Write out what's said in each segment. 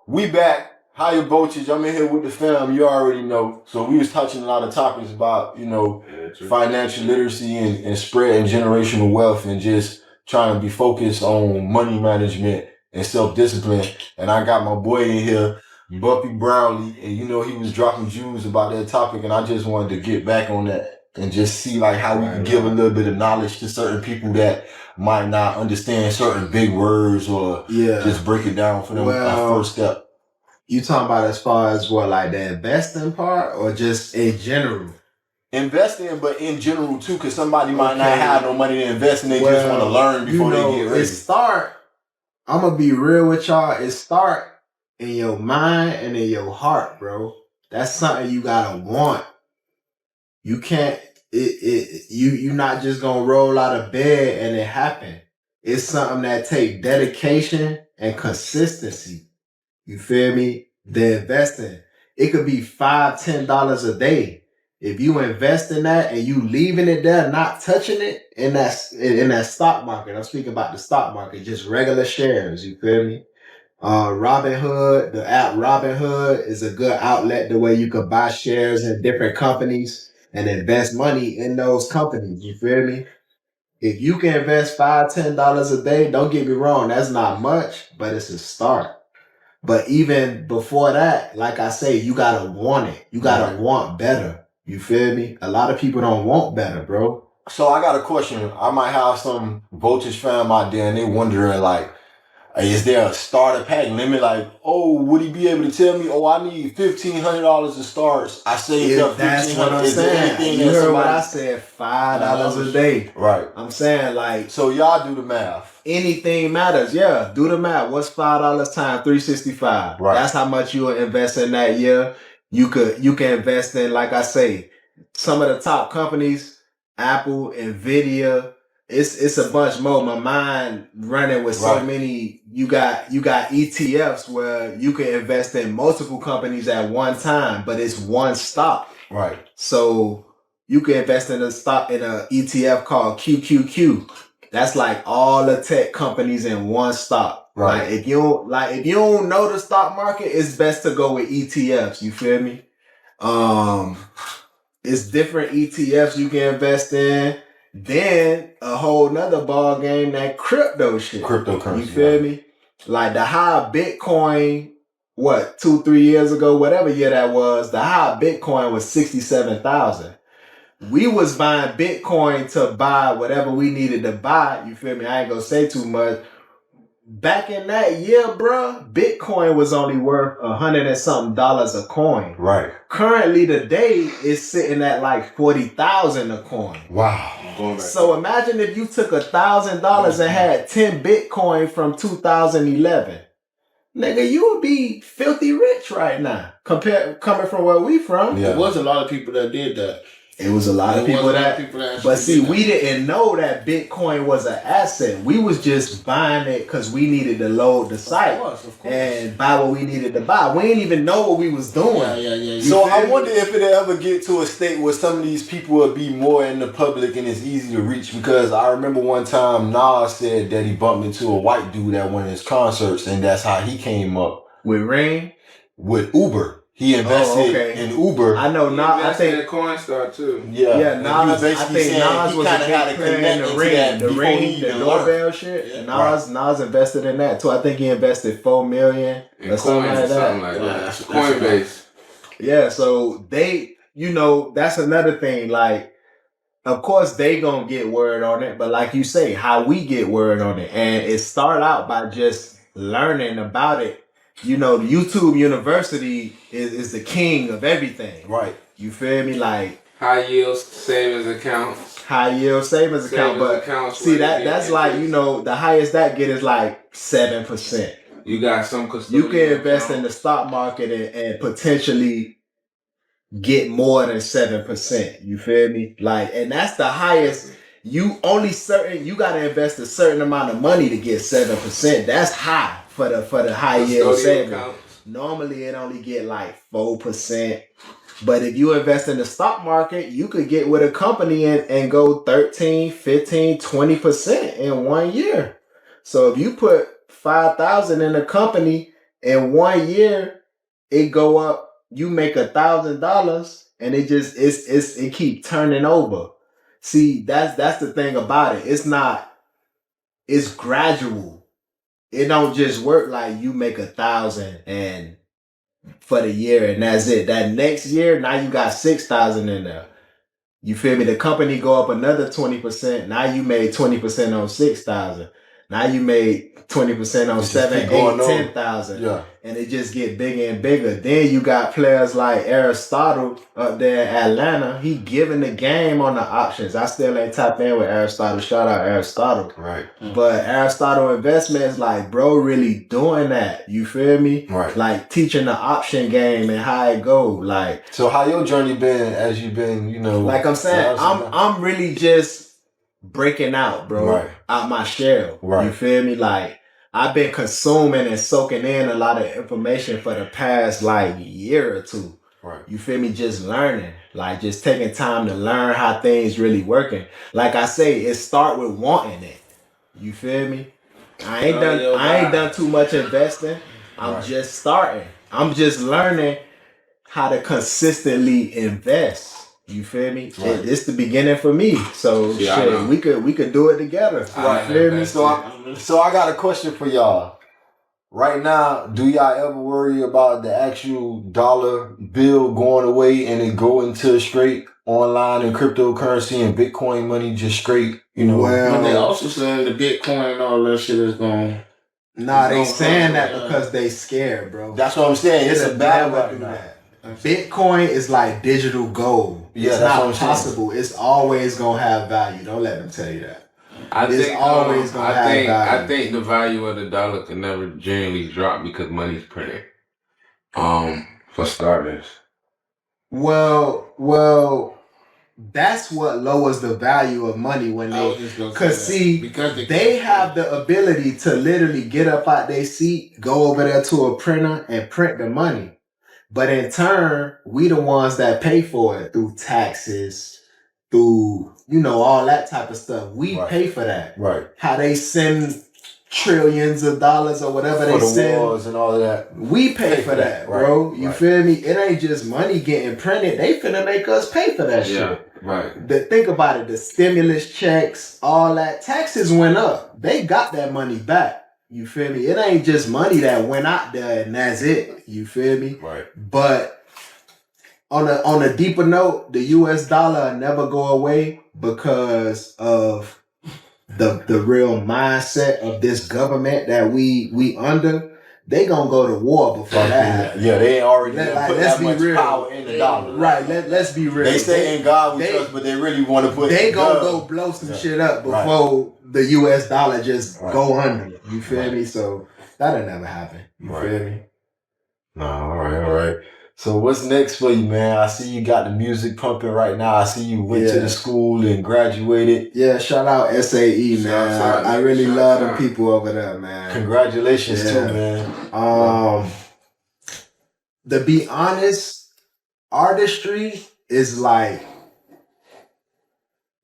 We back. Higher voltage. I'm in here with the fam. You already know. So we was touching a lot of topics about, financial literacy and spreading generational wealth and just trying to be focused on money management and self-discipline. And I got my boy in here, Bumpy Brownlee, and he was dropping jewels about that topic, and I just wanted to get back on that and just see like how we can give a little bit of knowledge to certain people that might not understand certain big words or just break it down for them first step. You talking about as far as what, like the investing part or just in general? Investing, but in general too, because somebody might not have no money to invest and they just want to learn before they get ready. I'm going to be real with y'all. It start in your mind and in your heart, bro. That's something you got to want. You can't, you're not just going to roll out of bed and it happen. It's something that take dedication and consistency. You feel me? The investing. It could be $5, $10 a day. If you invest in that and you leaving it there, not touching it in that stock market. I'm speaking about the stock market, just regular shares. You feel me? Robinhood, the app Robinhood is a good outlet the way you could buy shares in different companies and invest money in those companies. You feel me? If you can invest $5, $10 a day, don't get me wrong, that's not much, but it's a start. But even before that, like I say, you gotta want it. You gotta want better. You feel me? A lot of people don't want better, bro. So I got a question. I might have some Voltage fam out there and they wondering like, is there a starter pack limit? Like, would he be able to tell me, I need $1,500 to start. I saved up $1,500. That's what I'm saying. You heard what I said, $5 a day. Right. I'm saying like. So y'all do the math. Anything matters. Yeah, do the math. What's $5 times 365? Right. That's how much you will invest in that year. You can invest in, like I say, some of the top companies, Apple, Nvidia. It's a bunch more. My mind running with so many. You got ETFs where you can invest in multiple companies at one time, but it's one stock. Right. So you can invest in a stock in a ETF called QQQ. That's like all the tech companies in one stock. Right. Like if you don't know the stock market, it's best to go with ETFs. You feel me? It's different ETFs you can invest in. Then a whole nother ball game, that crypto shit. Cryptocurrency. You feel me? Like the high Bitcoin, 2-3 years ago, whatever year that was, the high Bitcoin was 67,000. We was buying Bitcoin to buy whatever we needed to buy. You feel me? I ain't gonna say too much. Back in that year, bruh, Bitcoin was only worth $100 and something a coin. Right. Currently today, it's sitting at like 40,000 a coin. Wow. So imagine if you took $1,000 and had 10 Bitcoin from 2011. Nigga, you would be filthy rich right now. Coming from where we from. Yeah. There was a lot of people that did that. It was a lot of people that but see, we didn't know that Bitcoin was an asset. We was just buying it because we needed to load the site of course. And buy what we needed to buy. We didn't even know what we was doing. Yeah. So I wonder if it'll ever get to a state where some of these people will be more in the public and it's easy to reach. Because I remember one time Nas said that he bumped into a white dude at one of his concerts, and that's how he came up with Ring, with Uber. He invested in Uber. I know Nas. I think the Coinstar too. Yeah. Nas. I think Nas was a big player in the Ring, the doorbell shit. Yeah. Nas invested in that too. I think he invested $4 million or something like that. Coinbase. Yeah. So they, that's another thing. Like, of course they gonna get word on it, but like you say, how we get word on it, and it start out by just learning about it. YouTube University is the king of everything. Right. You feel me? Like high yield savings accounts. But see that's like, the highest that get is like 7%. You got some custodial. You can invest in the stock market and potentially get more than 7%. You feel me? Like, and that's the highest. You gotta invest a certain amount of money to get 7%. That's high. For the high yield savings. Normally it only get like 4%. But if you invest in the stock market, you could get with a company and go 13, 15, 20% in 1 year. So if you put $5,000 in a company, in 1 year, it go up. You make $1,000, and it keep turning over. See, that's the thing about it. It's gradual. It don't just work like you make 1,000 and for the year and that's it. That next year, now you got 6,000 in there. You feel me? The company go up another 20%. Now you made 20% on 6,000. Now you made 20% on 7, 8, 10,000. Yeah. And it just get bigger and bigger. Then you got players like Aristotle up there in Atlanta. He giving the game on the options. I still ain't tapped in with Aristotle. Shout out Aristotle. Right. But Aristotle Investments, like, bro, really doing that. You feel me? Right. Like teaching the option game and how it go. Like, so how your journey been as you've been, like I'm saying, I'm really just breaking out, bro. Right. Out my shell. Right. You feel me? Like, I've been consuming and soaking in a lot of information for the past like year or two. Right. You feel me? Just learning. Like, just taking time to learn how things really working. Like I say, it start with wanting it. You feel me? I ain't done too much investing. I'm just starting. I'm just learning how to consistently invest. You feel me? Right. It's the beginning for me. So shit, we could do it together. Right. You feel me? So I got a question for y'all. Right now, do y'all ever worry about the actual dollar bill going away and it going to straight online and cryptocurrency and Bitcoin money just straight, Well, but they also saying the Bitcoin and all that shit is going. Nah, they saying that because they scared, bro. That's what I'm saying. It's a battle right now. Bitcoin is like digital gold. Yeah, it's that's not what I'm possible. Saying. It's always gonna have value. Don't let them tell you that. I think the value of the dollar can never generally drop because money's printed. For starters. Well, that's what lowers the value of money when they have the ability to literally get up out their seat, go over there to a printer and print the money. But in turn, we the ones that pay for it through taxes, through, all that type of stuff. We pay for that. Right. How they send trillions of dollars or whatever they send. Wars and all of that. We pay for that, bro. You feel me? It ain't just money getting printed. They finna make us pay for that shit. Right. Think about it. The stimulus checks, all that. Taxes went up. They got that money back. You feel me? It ain't just money that went out there and that's it. You feel me? Right. But on a deeper note, the US dollar never go away because of the real mindset of this government that we under. They gonna go to war before that happens. Yeah, they ain't already put that much real. power in the dollar. Right, let's be real. They say in God we trust, but they really want to put. They gonna go blow some shit up before the US dollar just go under. You feel me? So that'll never happen. You feel me? No, all right. So what's next for you, man? I see you got the music pumping right now. I see you went to the school and graduated. Yeah, shout out SAE, man. I really love them people over there, man. Congratulations too, man. To be honest, artistry is like,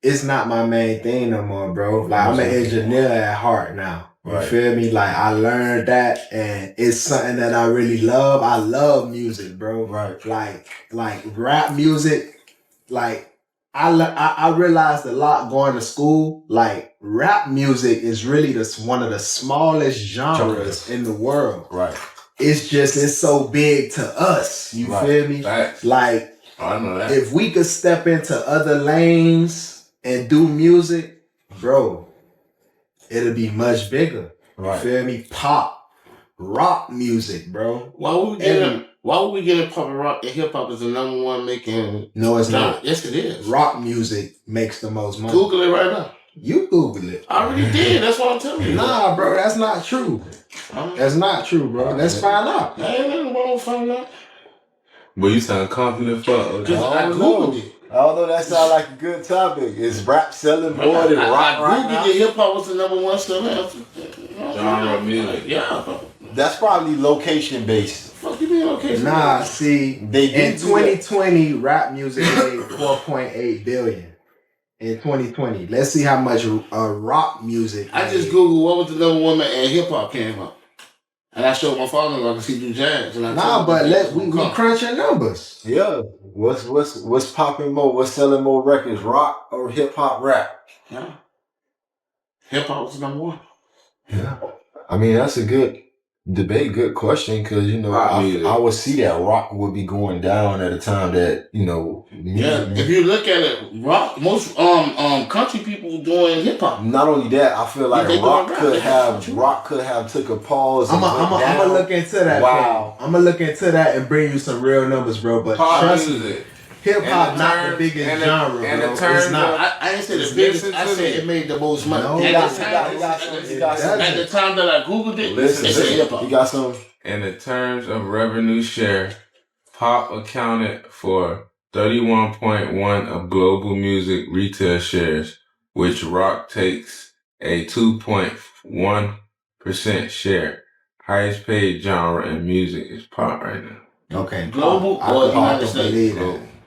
it's not my main thing no more, bro. Like, I'm an engineer at heart now. You feel me? Like, I learned that and it's something that I really love. I love music, bro. Right. Like rap music, like I realized a lot going to school. Like, rap music is really one of the smallest genres in the world. Right. It's so big to us. You feel me? Facts. Like, I know that. If we could step into other lanes and do music, bro, it'll be much bigger. You feel me? Pop, rock music, bro. Why would we get a pop and rock and hip hop is the number one making? No, it's not. Yes, it is. Rock music makes the most money. Google it right now. You Google it. I already did. That's what I'm telling you. Nah, bro, that's not true. That's not true, bro. Let's find out. Ain't nothing wrong with finding out. But you sound confident for I Googled it. Although that sounds like a good topic. Is rap selling more than rock right now? Googled it. Hip hop was the number one selling genre of music. Yeah. That's probably location based. Fuck you mean location? Nah, see, in 2020, rap music made $4.8 billion. in 2020. Let's see how much rock music. I just Googled what was the number one and hip hop came up. And I showed my father I can see do jazz. And we crunching numbers. Yeah. What's popping more? What's selling more records? Rock or hip hop rap? Yeah. Hip hop was number one. Yeah. I mean, that's a good debate, good question, because I would see that rock would be going down at a time that if you look at it, rock most country people doing hip hop. Not only that, I feel like rock could have took a pause. I'm gonna look into that. Wow, I'm gonna look into that and bring you some real numbers, bro. But trust me, hip hop not the biggest genre, bro. It's not. I didn't say the biggest. I said it made the most money. At the time that I Googled it, it said hip hop. You got some. In the terms of revenue share, pop accounted for 31.1% of global music retail shares, which rock takes a 2.1% share. Highest paid genre in music is pop right now. Okay. Global or United States?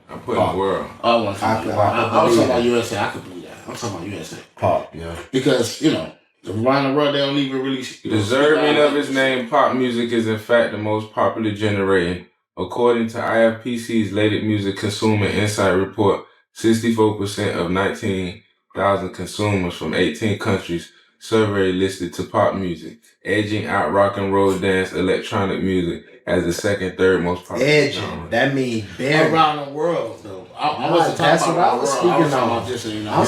I'm putting world. I was talking about USA. I could believe that. I'm talking about USA. Pop, yeah. Because, around the world, they don't even really... Deserving of its name, pop music is in fact the most popular generating. According to IFPC's latest music consumer insight report, 64% of 19,000 consumers from 18 countries surveyed listed to pop music, edging out rock and roll, dance, electronic music as the second, third most popular genre. That means barely. Around the world, though. I wasn't talking about I was speaking on. Just so you know. I'm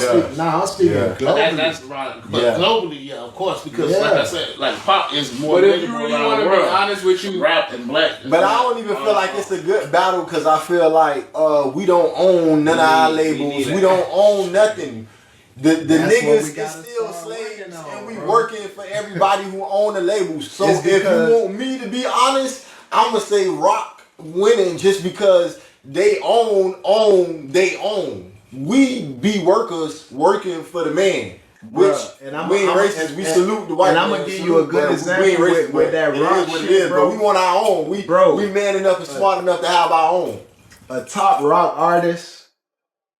speaking globally. That's right. But globally, yeah, of course, because like I said, pop is more. But if you really want to be honest with you, rap and black. But I don't even feel like it's a good battle because I feel like we don't own none of our labels. We don't own nothing. The niggas is still slaves and we working for everybody who own the labels. So if you want me to be honest, I'm gonna say rock winning just because they own. We be workers working for the man. Which we ain't racist. We salute the white man. And I'm gonna give you a good example with that rock shit, bro. But we want our own. We man enough and smart enough to have our own. A top rock artist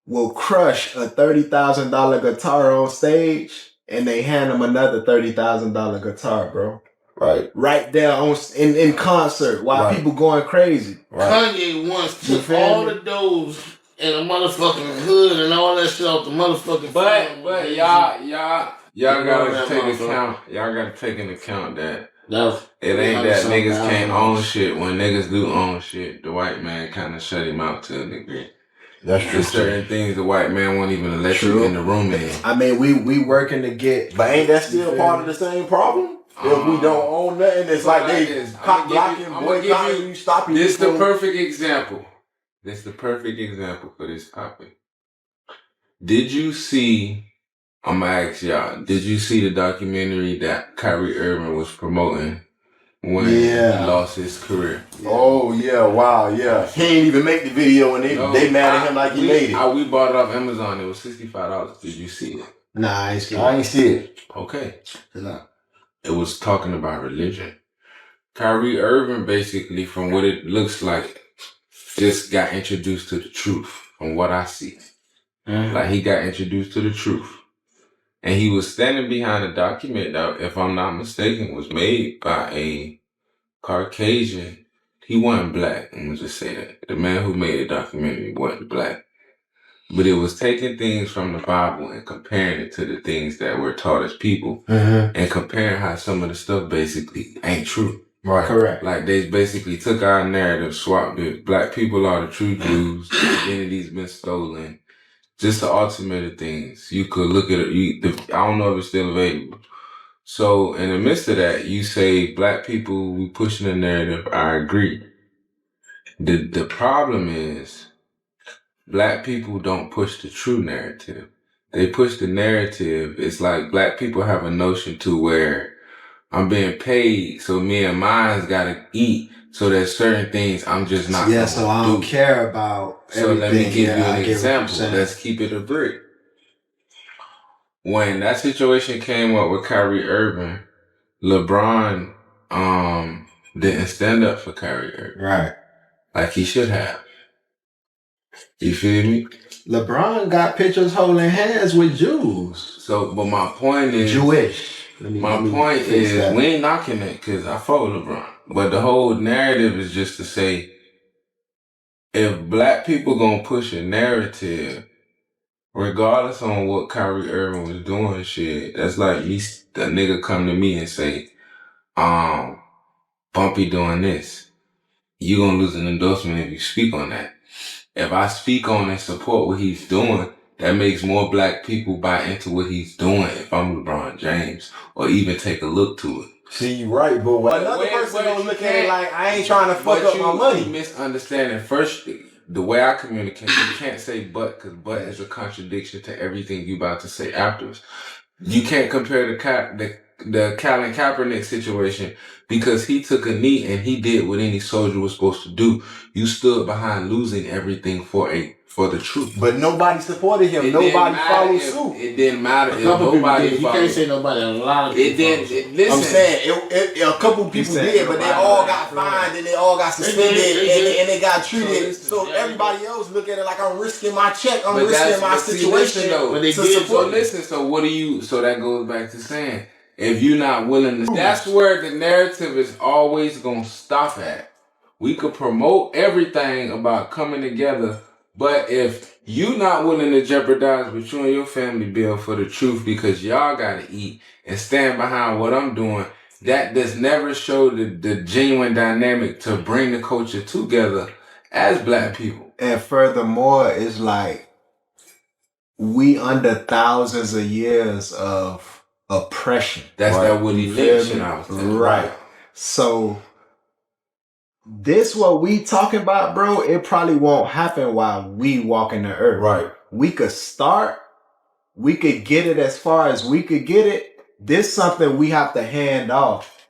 will crush a $30,000 guitar on stage, and they hand them another $30,000 guitar, bro. Right there in concert while people going crazy. Kanye once took all the doors and a motherfucking hood and all that shit off the motherfucking. But y'all gotta take account. Y'all gotta take into account that it ain't that niggas can't own shit. When niggas do own shit, the white man kind of shut him out to a degree. That's true. There's certain things the white man won't even let you in the room in. I mean, we working to get. But ain't that still part of the same problem? If we don't own nothing, it's like they cop blocking, boycotting you, stopping you. This the perfect example. This the perfect example for this topic. Did you see? I'm gonna ask y'all. Did you see the documentary that Kyrie Irving was promoting when he lost his career? Oh yeah, wow, yeah. He ain't even make the video, and they mad at him like he made it. We bought it off Amazon. It was $65. Did you see it? Nah, I ain't see it. Okay. It was talking about religion. Kyrie Irving, basically, from what it looks like, just got introduced to the truth. From what I see, like he got introduced to the truth. And he was standing behind a document that, if I'm not mistaken, was made by a Caucasian. He wasn't black, I'm gonna just say that. The man who made the documentary wasn't black. But it was taking things from the Bible and comparing it to the things that we're taught as people. And comparing how some of the stuff basically ain't true. Right. Correct. Like they basically took our narrative, swapped it. Black people are the true Jews. Identity's been stolen. Just the ultimate of things. You could look at it. I don't know if it's still available. So in the midst of that, you say black people, we pushing the narrative. I agree. The problem is black people don't push the true narrative. They push the narrative. It's like black people have a notion to where I'm being paid, so me and mine's gotta eat. So there's certain things I'm just not gonna so I don't care about everything. So let me give you an example. Let's keep it a brick. When that situation came up with Kyrie Irving, LeBron didn't stand up for Kyrie Irving. Right. Like he should have. You feel me? LeBron got pictures holding hands with Jews. So, but my point is Jewish. My point is, we ain't knocking it because I fuck with LeBron. But the whole narrative is just to say, if black people gonna push a narrative, regardless on what Kyrie Irving was doing, shit, that's like me, the nigga come to me and say, Bumpy doing this. You gonna lose an endorsement if you speak on that. If I speak on and support what he's doing, that makes more black people buy into what he's doing if I'm LeBron James, or even take a look to it. See, you right, but another person gonna look at it like, I ain't trying to fuck up my money. Misunderstanding. First, the way I communicate, you can't say but, because but is a contradiction to everything you about to say afterwards. You can't compare the Colin Kaepernick situation because he took a knee and he did what any soldier was supposed to do. You stood behind losing everything for the truth. But nobody supported him. Nobody followed suit. It didn't matter if nobody followed. You can't say nobody. A lot of people. Listen, I'm saying a couple people did, but they all got fined and they all got suspended and they got treated. So everybody else look at it like I'm risking my check. I'm risking my situation. But they did. So listen. So what do you? So that goes back to saying, if you're not willing to, that's where the narrative is always gonna stop at. We could promote everything about coming together. But if you not willing to jeopardize what you and your family build for the truth because y'all gotta eat and stand behind what I'm doing, that does never show the genuine dynamic to bring the culture together as black people. And furthermore, it's like we under thousands of years of oppression. That's right. That Willie Lynch shit I was telling. Right. So this what we talking about, bro, it probably won't happen while we walking the earth. Right. We could start, we could get it as far as we could get it. This something we have to hand off.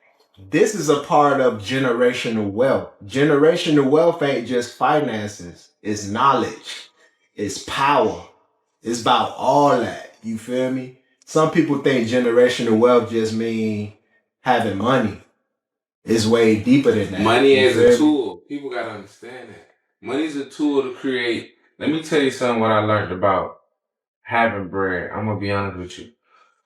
This is a part of generational wealth. Generational wealth ain't just finances. It's knowledge. It's power. It's about all that. You feel me? Some people think generational wealth just mean having money. It's way deeper than that. Money is a tool. People gotta understand that. Money is a tool to create. Let me tell you something what I learned about having bread. I'm gonna be honest with you.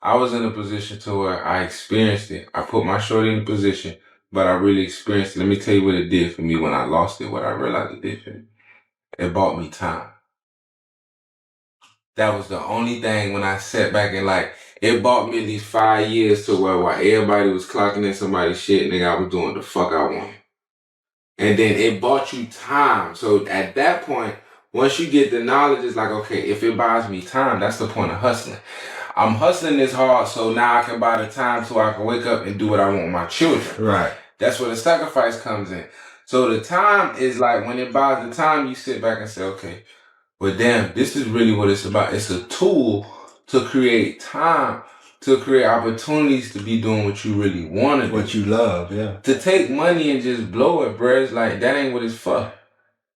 I was in a position to where I experienced it. I put my shorty in a position, but I really experienced it. Let me tell you what it did for me when I lost it, what I realized it did for me. It bought me time. That was the only thing when I sat back and it bought me at least 5 years to where while everybody was clocking in somebody's shit, nigga, I was doing the fuck I wanted. And then it bought you time. So at that point, once you get the knowledge, it's like, okay, if it buys me time, that's the point of hustling. I'm hustling this hard so now I can buy the time so I can wake up and do what I want with my children. Right. That's where the sacrifice comes in. So the time is like when it buys the time, you sit back and say, okay, but damn, this is really what it's about. It's a tool to create time, to create opportunities to be doing what you really want to do. What you love, yeah. To take money and just blow it, bruh, it's like, that ain't what it's for.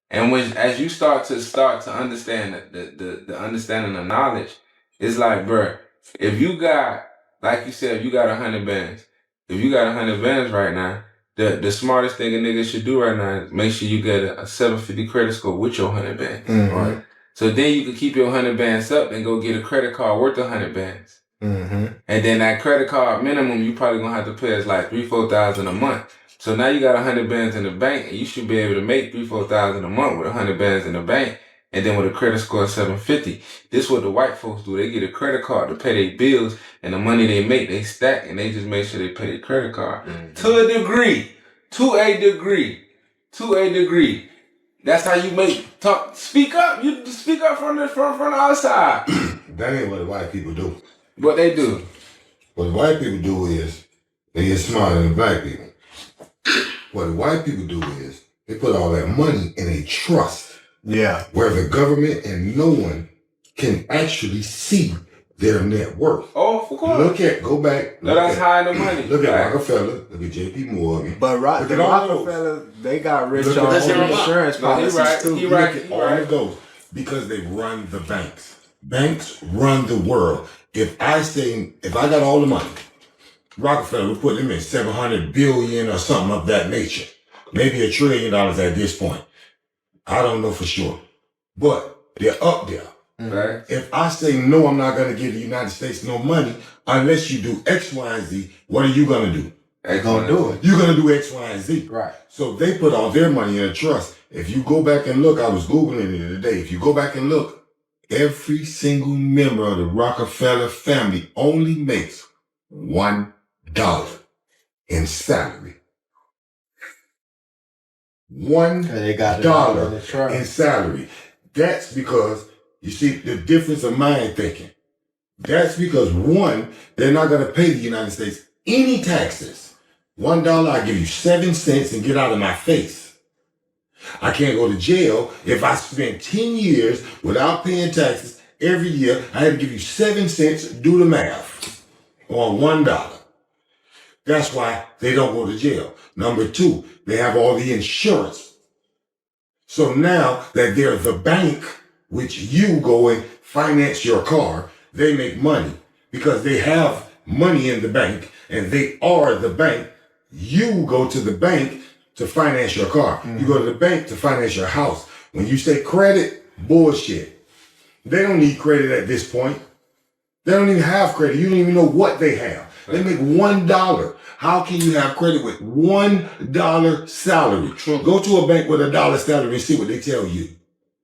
And as you start to understand the understanding of knowledge, it's like, bruh, if you got, like you said, if you got 100 bands, if you got 100 bands right now, the smartest thing a nigga should do right now is make sure you get a 750 credit score with your 100 bands. Mm-hmm. Right? So then you can keep your 100 bands up and go get a credit card worth 100 bands. Mm-hmm. And then that credit card minimum you probably gonna have to pay is like $3,000-4,000 a month. So now you got 100 bands in the bank, and you should be able to make $3,000-4,000 a month with 100 bands in the bank, and then with a credit score of 750. This is what the white folks do. They get a credit card to pay their bills, and the money they make, they stack, and they just make sure they pay their credit card. Mm-hmm. To a degree. That's how you speak up. You speak up from the outside. That ain't what the white people do. What they do? What the white people do is they get smarter than black people. What the white people do is they put all that money in a trust. Yeah. Where the government and no one can actually see their net worth. Oh, of course. Go back. Let us hide the money. Look at Rockefeller. Look at J.P. Morgan. But the Rockefeller, they got rich on insurance policies too. Look at all of those because they run the banks. Banks run the world. If I got all the money, Rockefeller would put them in $700 billion or something of that nature. Maybe $1 trillion at this point. I don't know for sure. but they're up there. Right. If I say no, I'm not going to give the United States no money unless you do X, Y, and Z. What are you going to do? They're gonna do it. You're going to do X, Y, and Z. Right. So they put all their money in a trust. If you go back and look, I was Googling it today. If you go back and look, every single member of the Rockefeller family only makes $1 in salary. $1 in salary. That's because, you see, the difference of mind thinking. That's because, one, they're not going to pay the United States any taxes. $1, I give you 7 cents and get out of my face. I can't go to jail if I spend 10 years without paying taxes every year. I had to give you 7 cents, do the math, on $1. That's why they don't go to jail. Number 2, they have all the insurance. So now that they're the bank, which you go and finance your car, they make money because they have money in the bank and they are the bank. You go to the bank to finance your car. You go to the bank to finance your house. When you say credit, bullshit. They don't need credit at this point. They don't even have credit. You don't even know what they have. They make $1. How can you have credit with $1 salary? Go to a bank with $1 salary and see what they tell you.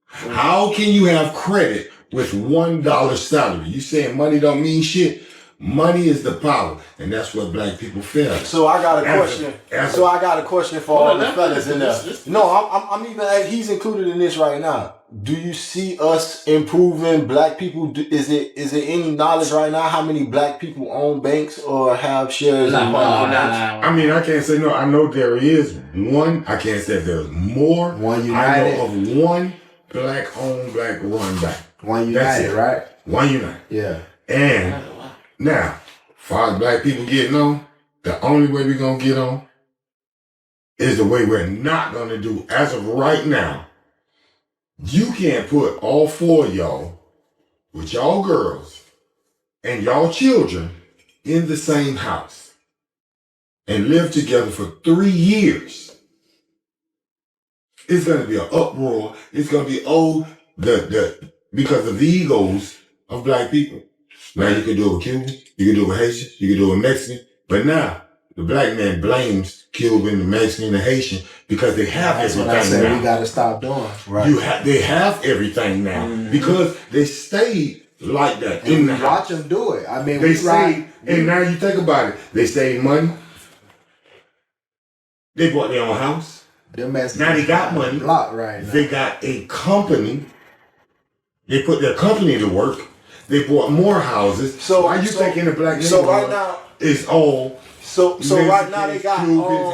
How can you have credit with $1 salary? You saying money don't mean shit? Money is the power, and that's what black people feel. So I got a question. I got a question for all the fellas in there. No, I'm even. He's included in this right now. Do you see us improving black people? Is there any knowledge right now how many black people own banks or have shares in banks? I mean, I can't say no. I know there is one. I can't say there's more. One United. I know of one black-owned, black-run bank. One United, right? One United. Yeah. And now, as far as black people getting on, the only way we're going to get on is the way we're not going to do. As of right now, you can't put all 4 of y'all with y'all girls and y'all children in the same house and live together for 3 years. It's going to be an uproar. It's going to be, because of the egos of black people. Now you can do it with Cuban, you can do it with Haitian, you can do it with Mexican, but now the black man blames Cuban, the Mexican, the Haitian because they have everything now. That's what I said we gotta stop doing. Right. They have everything now because they stayed like that. And we watch them do it. I mean, they stayed, and now you think about it, they saved money. They bought their own house. Now they got money. Right now. They got a company. They put their company to work. They bought more houses. So why you thinking the black neighborhood right now is all so right now they got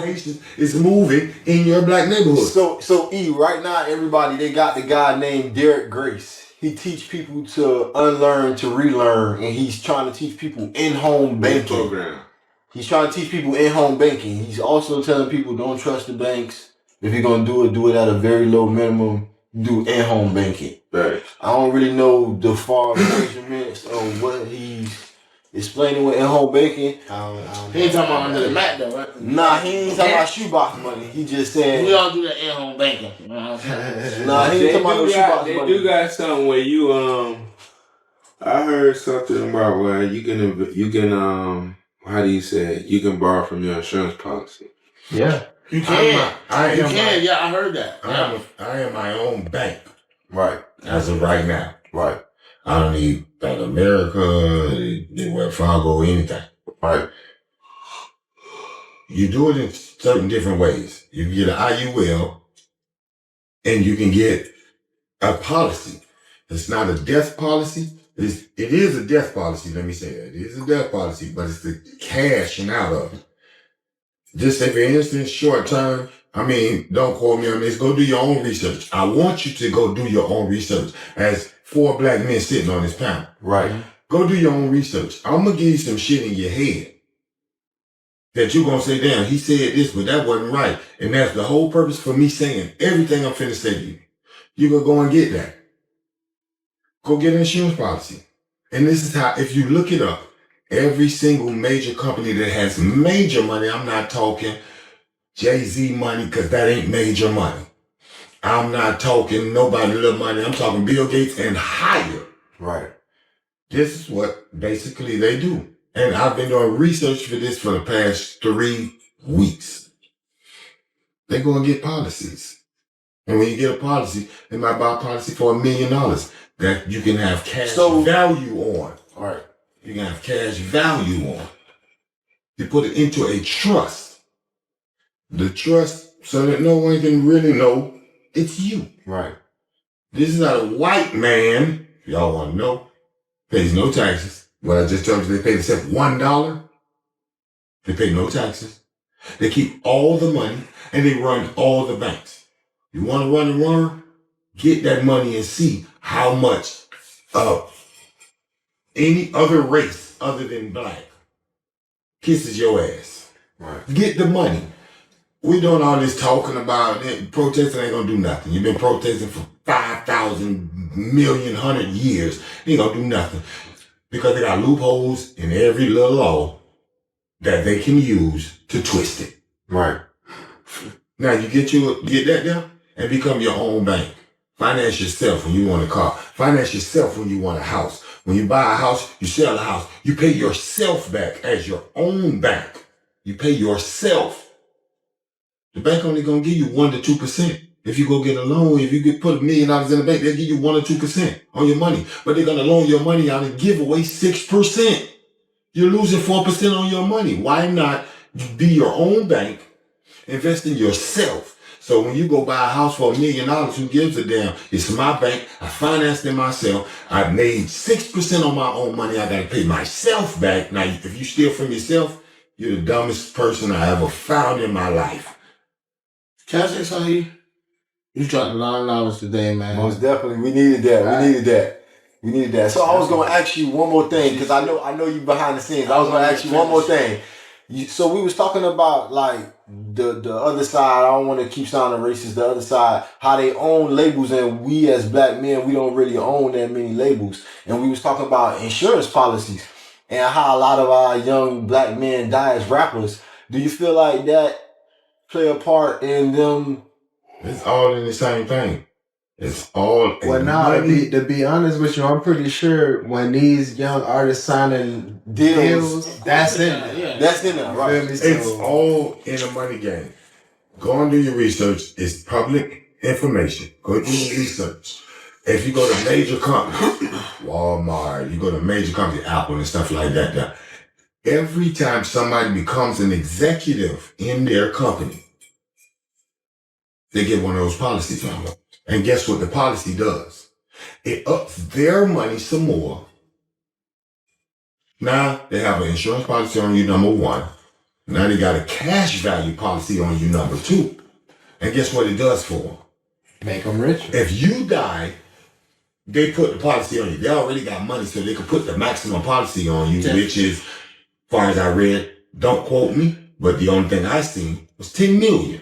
Haitians is moving in your black neighborhood. So right now everybody they got the guy named Derek Grace. He teach people to unlearn to relearn, and he's trying to teach people in-home banking. Program. He's trying to teach people in-home banking. He's also telling people don't trust the banks. If you're gonna do it at a very low minimum. Do in-home banking. Right. I don't really know the far measurements of what he's explaining with in-home banking. He ain't talking about under the mat though, right? Nah, he ain't talking about shoebox money. He just saying we all do that in-home banking. You know what I'm saying? Nah, he ain't talking about no shoebox money. They do got something where you I heard something about where you can how do you say it? You can borrow from your insurance policy. Yeah. You can. Yeah, I heard that. I am my own bank. Right. As of right now. Right. I don't need Bank of America, Wells Fargo, anything. Right. You do it in certain different ways. You can get an IUL and you can get a policy. It's not a death policy. It is a death policy, let me say that. It is a death policy, but it's the cashing out of it. Just say, for instance, short term, I mean, don't quote me on this. Go do your own research. I want you to go do your own research as 4 black men sitting on this panel. Right. Go do your own research. I'm going to give you some shit in your head that you're going to say, damn, he said this, but that wasn't right. And that's the whole purpose for me saying everything I'm finna say to you. You're going to go and get that. Go get an insurance policy. And this is how, if you look it up, every single major company that has major money, I'm not talking Jay-Z money because that ain't major money. I'm not talking nobody little money. I'm talking Bill Gates and higher. Right. This is what basically they do. And I've been doing research for this for the past 3 weeks. They go and get policies. And when you get a policy, they might buy a policy for $1 million that you can have cash value on. All right. You can have cash value on. You put it into a trust. The trust, so that no one can really know it's you. Right. This is not a white man, if y'all want to know, pays no taxes. What I just told you, they pay except $1. They pay no taxes. They keep all the money and they run all the banks. You want to run the runner? Get that money and see how much of any other race other than black kisses your ass. Right. Get the money. We're doing all this talking about it. Protesting ain't gonna do nothing. You've been protesting for 5,000 million, 100 years. Ain't gonna do nothing. Because they got loopholes in every little law that they can use to twist it. Right. Now you get that down and become your own bank. Finance yourself when you want a car. Finance yourself when you want a house. When you buy a house, you sell a house. You pay yourself back as your own bank. You pay yourself. The bank only gonna give you 1% to 2%. If you go get a loan, if you put $1 million in the bank, they'll give you 1% or 2% on your money. But they're gonna loan your money out and give away 6%. You're losing 4% on your money. Why not be your own bank, invest in yourself? So when you go buy a house for $1 million, who gives a damn? It's my bank. I financed it myself. I made 6% on my own money. I gotta pay myself back. Now, if you steal from yourself, you're the dumbest person I ever found in my life. Can I say something? You dropped a lot of knowledge today, man. Most definitely. We needed that. We needed that. So I was gonna ask you one more thing, because I know you behind the scenes. I was gonna ask you one more thing. So we was talking about like the other side. I don't want to keep sounding racist. The other side, how they own labels, and we as black men, we don't really own that many labels. And we was talking about insurance policies and how a lot of our young black men die as rappers. Do you feel like that play a part in them? It's all in the same thing. It's all. Well, now to be honest with you, I'm pretty sure when these young artists signing deals, that's in there. Yeah. That's in there, right? It's all in a money game. Go and do your research. It's public information. Go do your research. If you go to major companies, Walmart, you go to major companies, Apple and stuff like that. Every time somebody becomes an executive in their company, they get one of those policies on them. And guess what the policy does? It ups their money some more. Now they have an insurance policy on you, number one. Now they got a cash value policy on you, number two. And guess what it does for them? Make them richer. If you die, they put the policy on you. They already got money, so they can put the maximum policy on you, which is, as far as I read, don't quote me, but the only thing I seen was 10 million.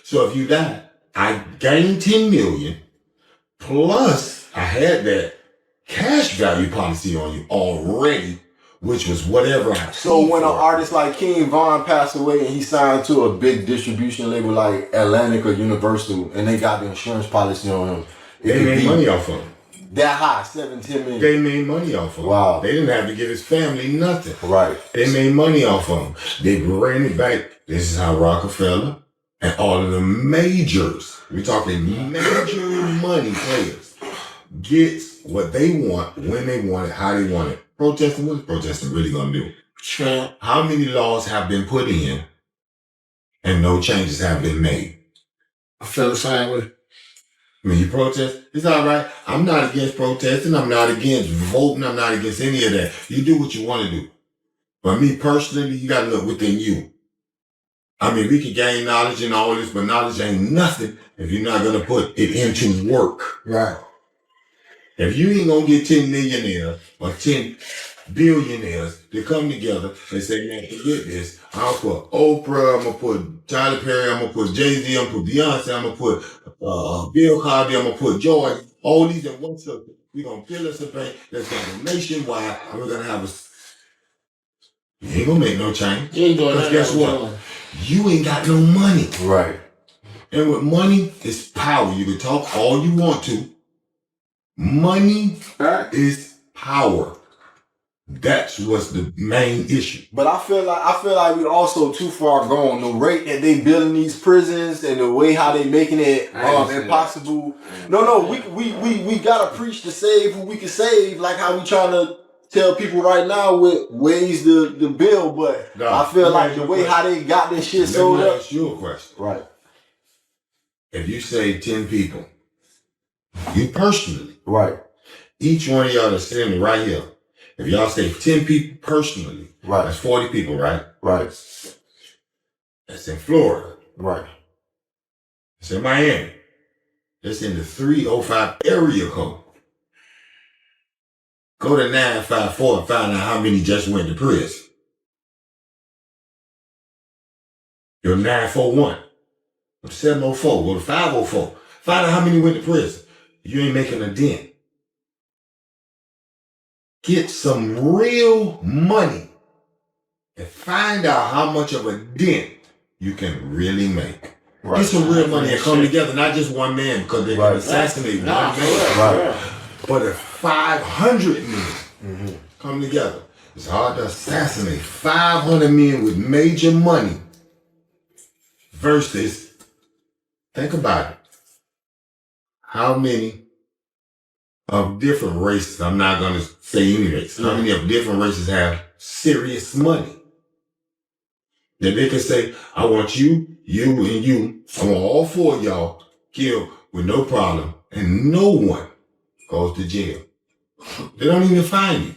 So if you die, I gained 10 million, plus I had that cash value policy on you already, which was whatever I paid. So when an artist like King Von passed away and he signed to a big distribution label like Atlantic or Universal, and they got the insurance policy on him, they made money off of him. That high, 7-10 million. They made money off of him. Wow. They didn't have to give his family nothing. Right. They made money off of him. They ran it back. This is how Rockefeller and all of the majors, we're talking major money players, gets what they want, when they want it, how they want it. Protesting, what is protesting really going to do? Sure. How many laws have been put in and no changes have been made? I feel the same way. When you protest, it's all right. I'm not against protesting. I'm not against voting. I'm not against any of that. You do what you want to do. But me personally, you got to look within you. I mean, we can gain knowledge and all this, but knowledge ain't nothing if you're not going to put it into work. Right. If you ain't going to get 10 millionaires or 10 billionaires to come together and say, man, forget this. I'll put Oprah, I'm going to put Tyler Perry, I'm going to put Jay-Z, I'm going to put Beyonce, I'm going to put Bill Cosby, I'm going to put George, all these in one circle. We're going to fill us a bank that's going to go nationwide, and we're going to have you ain't going to make no change. You ain't doing Because that. guess what? You ain't got no money. Right. And with money, it's power. You can talk all you want to. Money is power. That's what's the main issue. But I feel like we also too far gone. The rate that they building these prisons and the way how they making it impossible. No, we gotta preach to save who we can save, like how we trying to tell people right now with ways to build. But no, I feel like the way how they got this shit sold up. Ask you a question. Right. If you save 10 people, you personally, right, each one of y'all that's sitting right here, if y'all save 10 people personally, right, that's 40 people, right? Right. That's in Florida. Right. It's in Miami. It's in the 305 area code. Go to 954 and find out how many just went to prison. You're 941. 704. Go to 504. Find out how many went to prison. You ain't making a dent. Get some real money and find out how much of a dent you can really make. Right. Get some real money and come together, not just one man, because they can assassinate one man, but if 500 men come together. It's hard to assassinate 500 men with major money versus, think about it, how many of different races, I'm not going to say any race, how many of different races have serious money that they can say, I want you, you, and you, I want all four of y'all killed with no problem, and no one goes to jail. They don't even find you.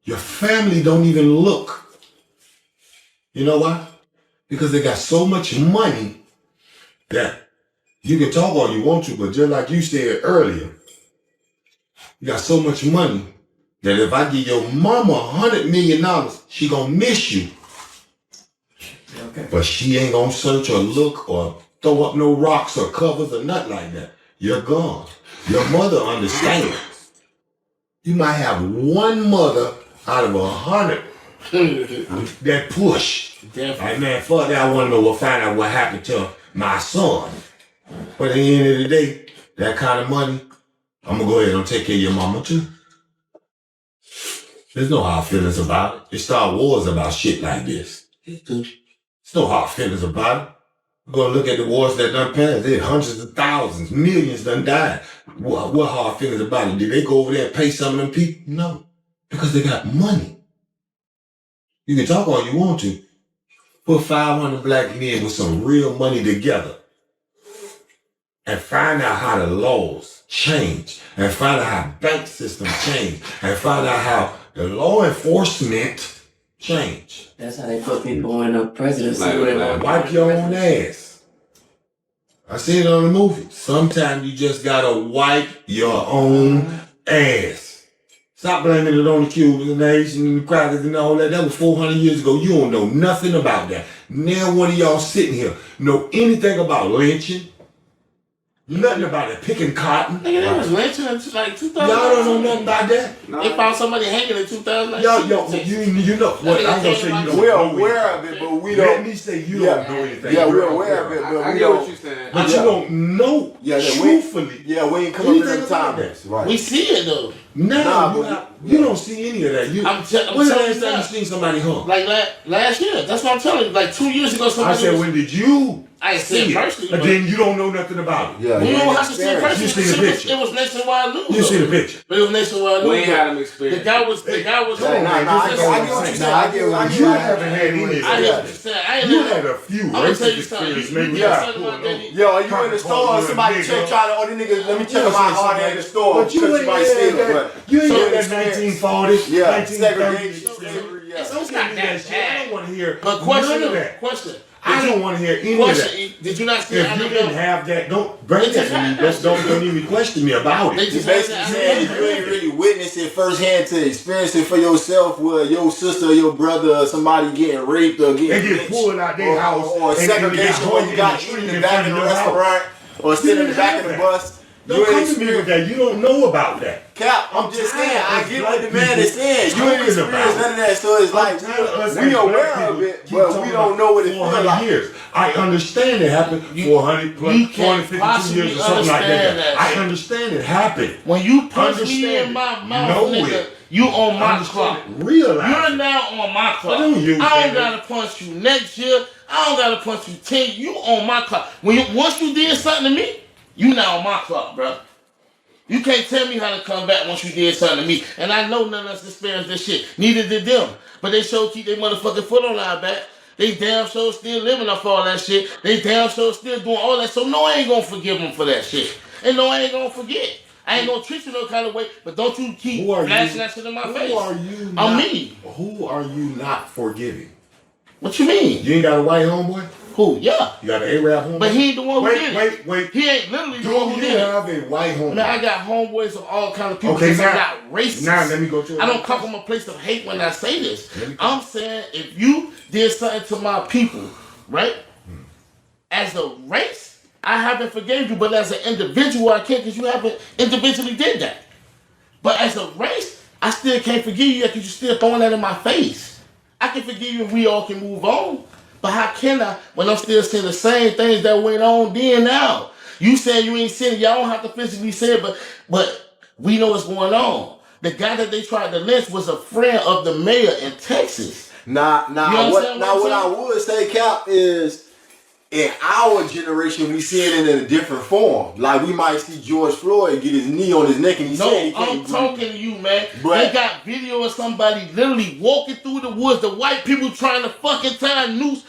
Your family don't even look. You know why? Because they got so much money that you can talk all you want to, but just like you said earlier, you got so much money that if I give your mama $100 million, she gonna miss you. Okay. But she ain't gonna search or look or throw up no rocks or covers or nothing like that. You're gone. Your mother understands. You might have one mother out of 100 that push. Like, man, fuck that, I want to find out what happened to my son. But at the end of the day, that kind of money, I'm going to go ahead and take care of your mama too. There's no hard feelings about it. They start wars about shit like this. There's no hard feelings about it. Go look at the wars that done passed. There's hundreds of thousands, millions done died. What hard feelings about it? Did they go over there and pay some of them people? No. Because they got money. You can talk all you want to. Put 500 black men with some real money together and find out how the laws change, and find out how bank systems change, and find out how the law enforcement change. That's how they put people in the presidency. Wipe your own ass. I see it on the movie. Sometimes you just gotta wipe your own ass. Stop blaming it on the Cubans and the Haitians and the crackers and all that. That was 400 years ago. You don't know nothing about that. Now one of y'all sitting here know anything about lynching. Nothing about it. Picking cotton. Nigga, they was lynching in like 2000. Y'all don't know nothing about that. They found somebody hanging in 2000. Yo, you know what? I'm gonna say you don't. We're aware of it, but we don't. Let me say you don't know anything. Yeah, we're aware of it, but we don't. What you're saying. But you don't know. truthfully. We ain't coming up with time. Right. We see it though. Nah, you don't see any of that. When's the last time you seen somebody hung? Like last year. That's what I'm telling you. Like 2 years ago, somebody. I said, when did you? I see it personally. But then you don't know nothing about it. Yeah, you don't have to see it personally. You see the picture. It was nationwide news. You see the picture. But it was nationwide news. We ain't had them experience. The guy was. I get what you're saying. You haven't had any of that. You had a few racist experiences. Maybe Yo, you in the store and somebody trying to, oh, the nigga, let me check my heart in the store. But you ain't had that 1940s, yeah, 1930s. So it's not that bad. I don't want to hear but none of that. Question. I don't want to hear any of that. Did you not see If you didn't have that, don't bring that to me. Don't even question me about it. They just basically saying you ain't really witnessed it firsthand to experience it for yourself with your sister or your brother or somebody getting raped or getting pulled out their house or segregation when you got eating in the back of the restaurant or sitting in the back of the bus. Don't come to me with that. You don't know about that. Cap, I'm just saying, I get what the man is saying. You ain't experienced none of that, so it's like we aware of it, but we don't know what it feels like. Years. I understand it happened 400 plus 452 years or something like that. I understand it happened. When you punch me in my mouth, nigga, you on my clock. Realize you're now on my clock. I don't gotta punch you next year. I don't gotta punch you 10. You on my clock. Once you did something to me, you now on my clock, bro. You can't tell me how to come back once you did something to me. And I know none of us experienced this shit. Neither did them. But they sure keep their motherfucking foot on our back. They damn sure still living off all that shit. They damn sure still doing all that. So no, I ain't gonna forgive them for that shit. And no, I ain't gonna forget. I ain't gonna treat you no kind of way. But don't you keep flashing that shit in my face. Who are you? I'm me. Who are you not forgiving? What you mean? You ain't got a white homeboy? Who? Yeah. You got an Arab homeboy? But he ain't the one who did it. Wait. He ain't literally the one who did it. Do you have a white homeboy? Man, I got homeboys of all kind of people. Okay, now, I'm not racist. Now let me go to. I don't come from a place of hate when I say this. I'm saying if you did something to my people, right? As a race, I haven't forgave you, but as an individual, I can't because you haven't individually did that. But as a race, I still can't forgive you because you're still throwing that in my face. I can forgive you if we all can move on. But how can I when I'm still saying the same things that went on then now? You said you ain't saying it. Y'all don't have to physically say it, but we know what's going on. The guy that they tried to lynch was a friend of the mayor in Texas. What I would say, Cap, is in our generation, we see it in a different form. Like we might see George Floyd get his knee on his neck and I'm talking to you, man. They got video of somebody literally walking through the woods. The white people trying to fucking tie a noose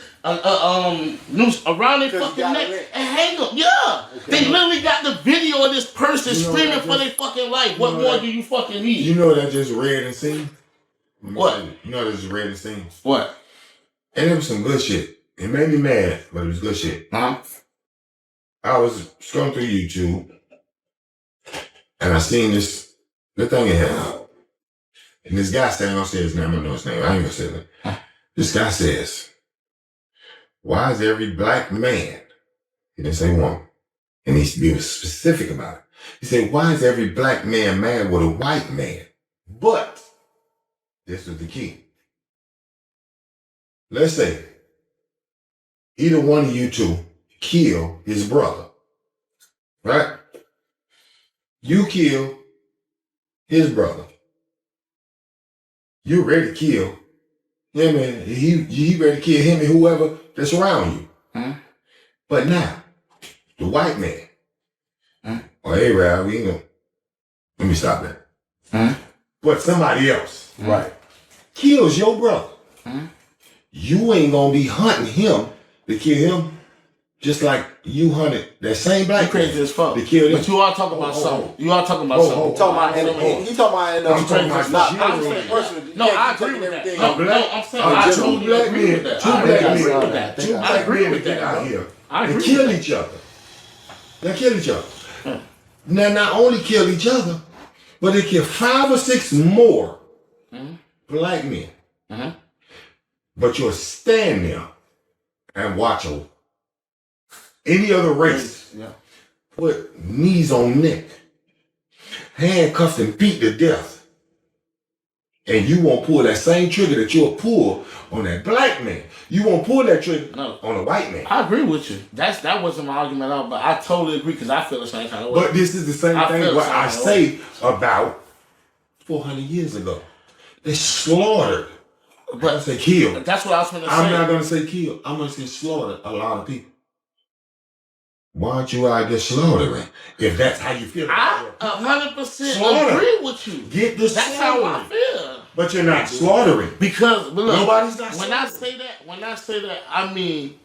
around their fucking neck and hang them. Yeah, they literally got the video of this person screaming for their fucking life. What more do you fucking need? You know that just read and seen? What? You know that just read and seen? What? And it was some good shit. It made me mad, but it was good shit. Uh-huh. I was scrolling through YouTube, and I seen this thing it had. And this guy said, I'm gonna say his name, I don't know his name, I ain't gonna say it. This guy says, why is every black man, he didn't say woman, and he was specific about it. He said, why is every black man mad with a white man? But, this was the key. Let's say, either one of you two kill his brother, right? You kill his brother. You ready to kill him and he ready to kill him and whoever that's around you. Mm-hmm. But now, the white man, or Arab, we ain't gonna, let me stop that. Mm-hmm. But somebody else, right, kills your brother. Mm-hmm. You ain't gonna be hunting him to kill him, just like you hunted that same black man crazy as fuck. to kill him. But you are talking about something. You are talking about something. He talking about No, I agree with that. No, I'm saying I totally agree with that. Two black men get out here and kill each other. They kill each other. Now, not only kill each other, but they kill 5 or 6 more black men. But you'll stand there and watch any other race put knees on neck, handcuffed and beat to death. And you won't pull that same trigger that you'll pull on that black man. You won't pull that trigger on a white man. I agree with you. That wasn't my argument at all, but I totally agree because I feel the same kind of way. But this is the same thing what I say about 400 years ago. They slaughtered. But I say kill. That's what I was going to say. I'm not going to say kill. I'm going to say slaughter a lot of people. Why aren't you out there slaughtering? If that's how you feel. I 100% agree with you. Get the That's how I feel. But you're not slaughtering. Because look, nobody's not when I say that, I mean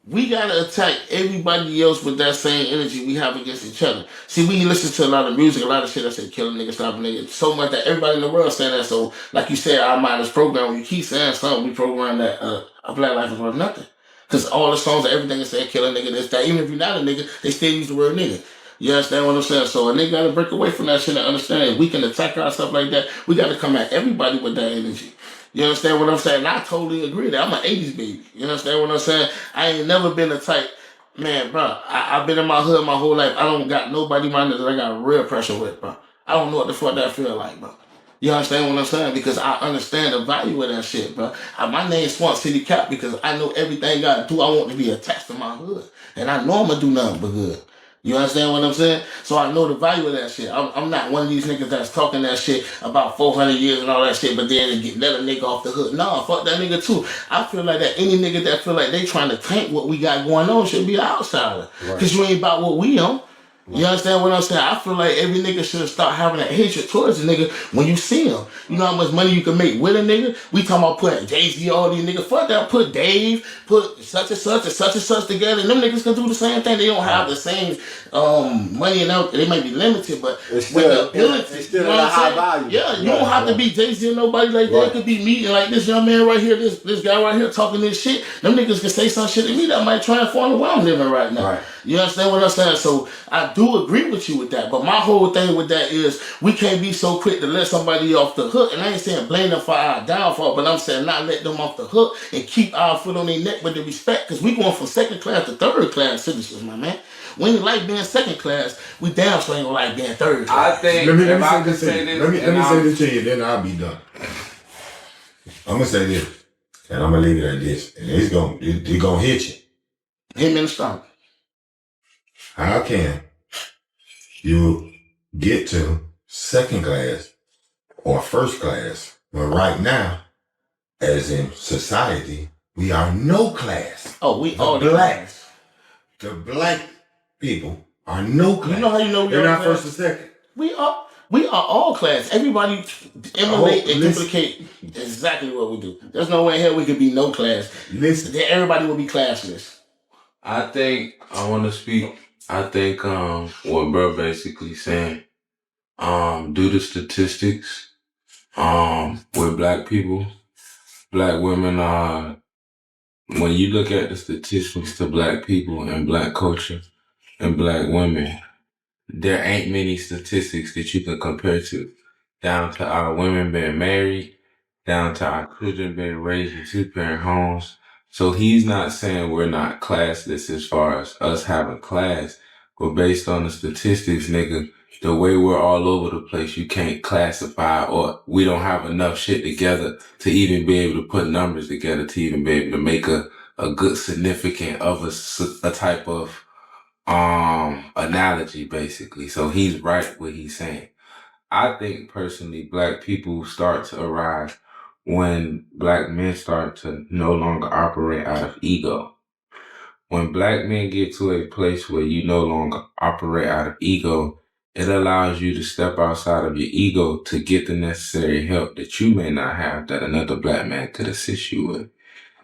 we gotta attack everybody else with that same energy we have against each other. See, we listen to a lot of music, a lot of shit that say kill a nigga, stop a nigga, so much that everybody in the world saying that. So, like you said, our mind is programmed. When you keep saying something, we program that a black life is worth nothing. Because all the songs and everything is saying kill a nigga, this, that. Even if you're not a nigga, they still use the word nigga. You understand what I'm saying? So a nigga gotta break away from that shit and understand if we can attack ourselves like that, we gotta come at everybody with that energy. You understand what I'm saying? And I totally agree that I'm an 80s baby. You understand what I'm saying? I ain't never been the type Man, bro, I've been in my hood my whole life. I don't got nobody around that I got real pressure with, bro. I don't know what the fuck that feel like, bro. You understand what I'm saying? Because I understand the value of that shit, bro. My name's Swamp City Cap because I know everything I do, I want to be attached to my hood. And I know I'm going to do nothing but good. You understand what I'm saying? So I know the value of that shit. I'm not one of these niggas that's talking that shit about 400 years and all that shit, but then let a nigga off the hook. Nah, fuck that nigga too. I feel like that any nigga that feel like they trying to tank what we got going on should be an outsider. Because you ain't about what we on. You understand what I'm saying? I feel like every nigga should start having a hatred towards a nigga when you see him. You know how much money you can make with a nigga? We talking about putting Jay-Z, all these niggas. Fuck that. Put Dave, put such and such together. And them niggas can do the same thing. They don't have the same money and they might be limited, but It's still, it's still you know a what I'm high saying? value. Yeah, you don't have to be Jay-Z or nobody like that. It could be me and like this young man right here, this guy right here talking this shit. Them niggas can say some shit to me that might transform the way I'm living right now. Right. You understand what I'm saying? So I do agree with you with that. But my whole thing with that is we can't be so quick to let somebody off the hook. And I ain't saying blame them for our downfall, but I'm saying not let them off the hook and keep our foot on their neck with the respect. Because we going from second class to third class citizens, my man. We ain't like being second class. We damn sure ain't gonna like being third class. I think Let me if I say could this say to this, you. Let me say this to you, then I'll be done. I'm gonna say this, and I'm gonna leave it at this, and it's gonna hit you. Hit me in the stomach. How can you get to second class or first class when right now, as in society, we are no class? Oh, we The all blacks. The black people are no class. You know how you know we They're all not class? first or second. We are all class. Everybody emulate and listen. duplicate exactly what we do. There's no way in hell we could be no class. Listen. Then everybody will be classless. I think I want to speak. I think what bro basically saying, due to statistics, with black people, black women are. When you look at the statistics to black people and black culture and black women, there ain't many statistics that you can compare to. Down to our women being married, down to our children being raised in two-parent homes. So he's not saying we're not classless as far as us having class, but based on the statistics, nigga, the way we're all over the place, you can't classify, or we don't have enough shit together to even be able to put numbers together to even be able to make a good significant of a type of analogy, basically. So he's right what he's saying. I think personally, black people start to arise when black men start to no longer operate out of ego. When black men get to a place where you no longer operate out of ego, it allows you to step outside of your ego to get the necessary help that you may not have that another black man could assist you with.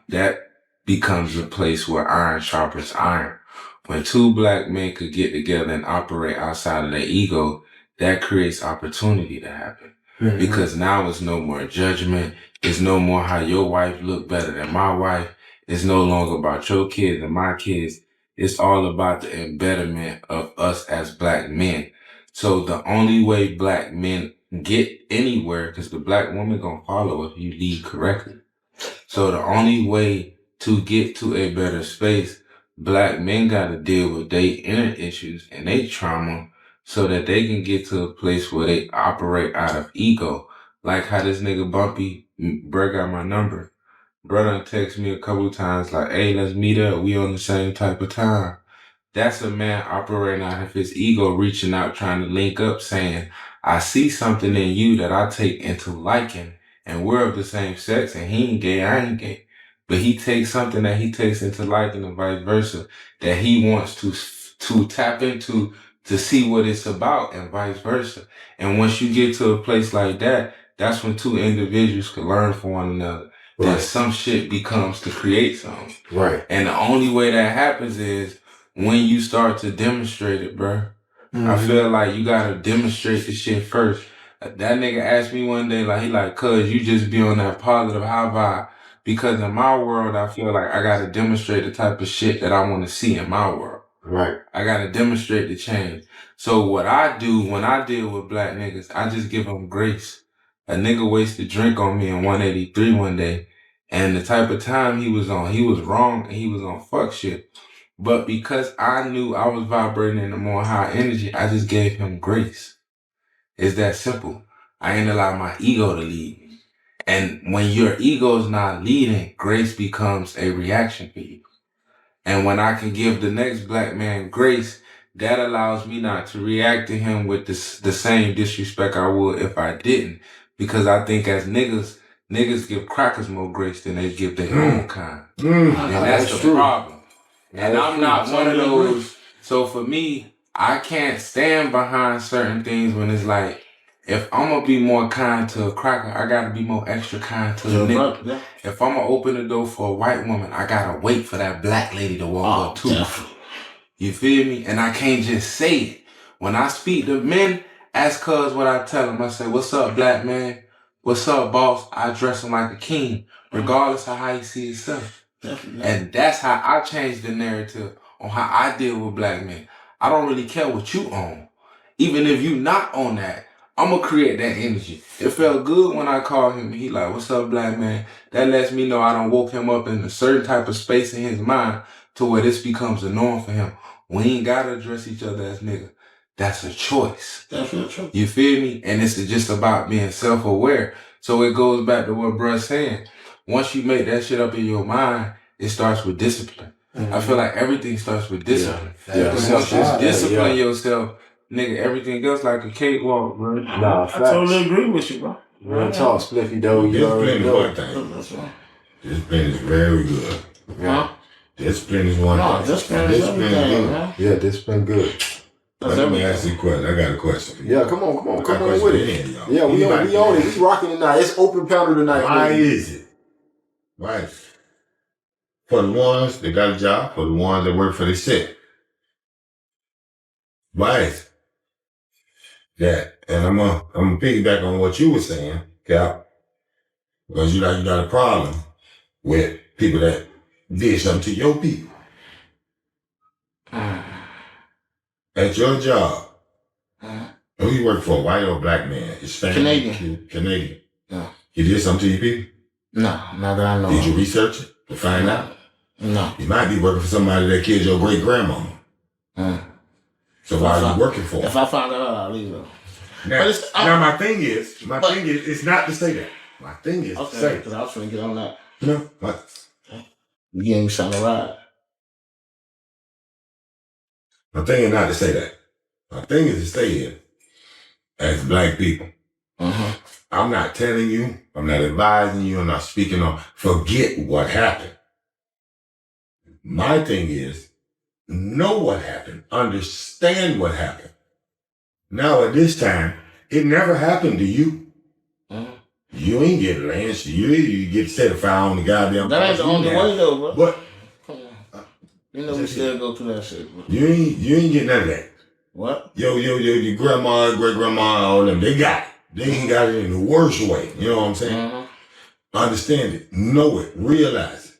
That becomes a place where iron sharpens iron. When two black men could get together and operate outside of their ego, that creates opportunity to happen. Mm-hmm. Because now it's no more judgment. It's no more how your wife look better than my wife. It's no longer about your kids and my kids. It's all about the embetterment of us as black men. So the only way black men get anywhere, because the black woman gonna follow if you lead correctly. So the only way to get to a better space, black men gotta deal with their inner issues and their trauma so that they can get to a place where they operate out of ego. Like how this nigga Bumpy, bro got my number. Bro done text me a couple times like, hey, let's meet up. We on the same type of time. That's a man operating out of his ego, reaching out, trying to link up, saying, I see something in you that I take into liking, and we're of the same sex, and he ain't gay, I ain't gay. But he takes something that he takes into liking and vice versa, that he wants to tap into to see what it's about and vice versa. And once you get to a place like that, that's when two individuals can learn from one another. Right. That some shit becomes to create something. Right. And the only way that happens is when you start to demonstrate it, bro. Mm-hmm. I feel like you gotta demonstrate the shit first. That nigga asked me one day, like, he like, cuz you just be on that positive high vibe. Because in my world, I feel like I gotta demonstrate the type of shit that I want to see in my world. Right. I gotta demonstrate the change. So what I do when I deal with black niggas, I just give them grace. A nigga wasted drink on me in 183 one day. And the type of time he was on, he was wrong and he was on fuck shit. But because I knew I was vibrating in a more high energy, I just gave him grace. It's that simple. I ain't allowed my ego to lead me. And when your ego's not leading, grace becomes a reaction for you. And when I can give the next black man grace, that allows me not to react to him with the same disrespect I would if I didn't. Because I think as niggas give crackers more grace than they give their own kind. And that's the problem. And I'm not one of those. So for me, I can't stand behind certain things when it's like, if I'm going to be more kind to a cracker, I got to be more extra kind to a nigga. Yeah. If I'm going to open the door for a white woman, I got to wait for that black lady to walk up too. Definitely. You feel me? And I can't just say it. When I speak to men, ask cuz what I tell them. I say, what's up, black man? What's up, boss? I dress him like a king, regardless of how he sees himself. Definitely. And that's how I change the narrative on how I deal with black men. I don't really care what you own. Even if you not on that, I'm going to create that energy. It felt good when I called him and he like, what's up, black man? That lets me know I done woke him up in a certain type of space in his mind to where this becomes a norm for him. We ain't got to address each other as nigga. That's a choice. Definitely a choice. You feel me? And it's just about being self-aware. So it goes back to what bruh's saying. Once you make that shit up in your mind, it starts with discipline. Mm-hmm. I feel like everything starts with discipline. Yeah. Once you discipline yourself, nigga, everything else like a cakewalk, bro. Nah, I totally agree with you, bro. Real talk, Spliffy, though. You already know. One thing. Discipline is very good. Yeah. Discipline is one thing. Discipline is everything, man. Yeah, discipline good. Let me ask you a question. I got a question for you. Yeah, come on with it. Yeah, we on it. We rocking tonight. It's open panel tonight. Why is it? Right. For the ones that got a job, for the ones that work for the set. Why is it? That, and I'm gonna piggyback on what you were saying, Cap, because you got a problem with people that did something to your people. At your job, who you work for, white or black man? Hispanic? Canadian. Yeah. You did something to your people? No, not that I know. Did you research it to find out? No. You might be working for somebody that killed your great grandmama. So why are you working for? If I find out, I'll leave her. Now my thing is, it's not to say that. My thing is to say, because I was trying to get on that. No, what? You ain't trying to ride. My thing is not to say that. My thing is to say it as black people. I'm not telling you, I'm not advising you, I'm not speaking on, forget what happened. My thing is, know what happened, understand what happened. Now at this time, it never happened to you. You ain't get lynched, you get set fire on the goddamn. That ain't the only way though, bro. But you know we still go through that shit, bro. You ain't get none of that. What? Your grandma, great grandma, all them, they got it. They ain't got it in the worst way. You know what I'm saying? Understand it, know it, realize it.